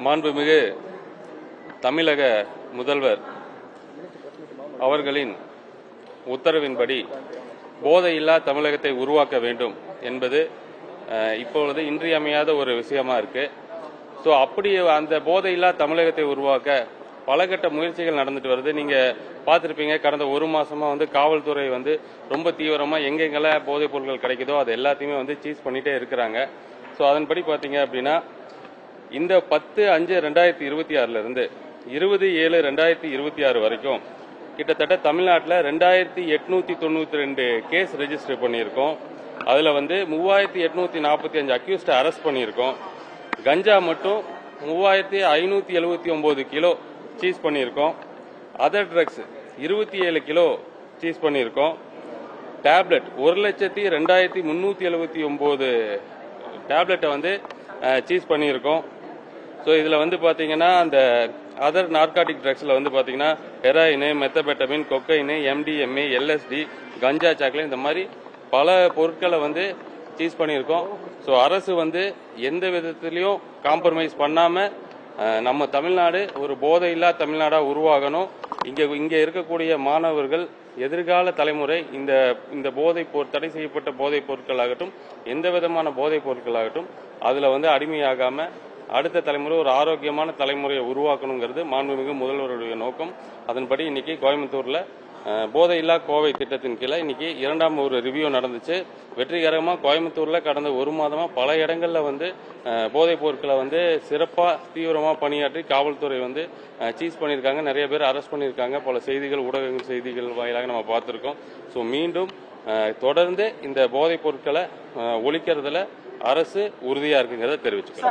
மாண்புமிகு தமிழக முதல்வர் அவர்களின் உத்தரவின்படி போதையில்லா தமிழகத்தை உருவாக்க வேண்டும் என்பது இப்பொழுது இன்றியமையாத ஒரு விஷயமா இருக்கு. ஸோ அப்படி அந்த போதையில்லா தமிழகத்தை உருவாக்க பல கட்ட முயற்சிகள் நடந்துட்டு வருது. நீங்க பார்த்துருப்பீங்க, கடந்த ஒரு மாசமா காவல்துறை ரொம்ப தீவிரமா எங்கெங்கெல்லாம் போதைப் பொருட்கள் கிடைக்குதோ அது எல்லாத்தையுமே சீஸ் பண்ணிட்டே இருக்கிறாங்க. ஸோ அதன்படி பார்த்தீங்க அப்படின்னா இந்த 10/5/2026 இருந்து 20/7/2026 வரைக்கும் கிட்டத்தட்ட தமிழ்நாட்டில் 2892 கேஸ் ரெஜிஸ்டர் பண்ணியிருக்கோம். அதில் 3845 அக்யூஸ்ட் அரெஸ்ட் பண்ணியிருக்கோம். கஞ்சா மட்டும் 3579 கிலோ சீஸ் பண்ணியிருக்கோம். அதர் ட்ரக்ஸ் 27 கிலோ சீஸ் பண்ணியிருக்கோம். டேப்லெட் 1,02,379 டேப்லெட்டை சீஸ் பண்ணியிருக்கோம். ஸோ இதில் பார்த்தீங்கன்னா அந்த அதர் நார்காட்டிக் ட்ரக்ஸில் பார்த்தீங்கன்னா ஹெராயின், மெத்தபெட்டமின், கொக்கைனு, MDMA, LSD, கஞ்சா சாக்லேட் இந்த மாதிரி பல பொருட்களை சீஸ் பண்ணியிருக்கோம். ஸோ அரசு எந்த விதத்திலையும் காம்ப்ரமைஸ் பண்ணாமல் நம்ம தமிழ்நாடு ஒரு போதையில்லா தமிழ்நாடாக உருவாகணும். இங்கே இருக்கக்கூடிய மாணவர்கள் எதிர்கால தலைமுறை இந்த தடை செய்யப்பட்ட போதைப் பொருட்களாகட்டும் எந்த விதமான போதைப் பொருட்களாகட்டும் அதில் அடிமையாகாம அடுத்த தலைமுறை ஒரு ஆரோக்கியமான தலைமுறையை உருவாக்கணுங்கிறது மாண்புமிகு முதல்வருடைய நோக்கம். அதன்படி இன்னைக்கு கோயம்புத்தூர்ல போதையில்லா கோவை திட்டத்தின் கீழே இன்னைக்கு 2ஆம் ஒரு ரிவ்யூ நடந்துச்சு. வெற்றிகரமாக கோயம்புத்தூர்ல கடந்த ஒரு மாதமா பல இடங்கள்ல போதைப் பொருட்களை சிறப்பா தீவிரமா பணியாற்றி காவல்துறை சீஸ் பண்ணியிருக்காங்க. நிறைய பேர் அரெஸ்ட் பண்ணியிருக்காங்க. பல செய்திகள் ஊடகங்கள் செய்திகள் வாயிலாக நம்ம பார்த்திருக்கோம். ஸோ மீண்டும் தொடர்ந்து இந்த போதைப் பொருட்களை ஒழிக்கிறதுல அரசு உறுதியா இருக்குங்கிறத தெரிவிச்சுக்கிறோம்.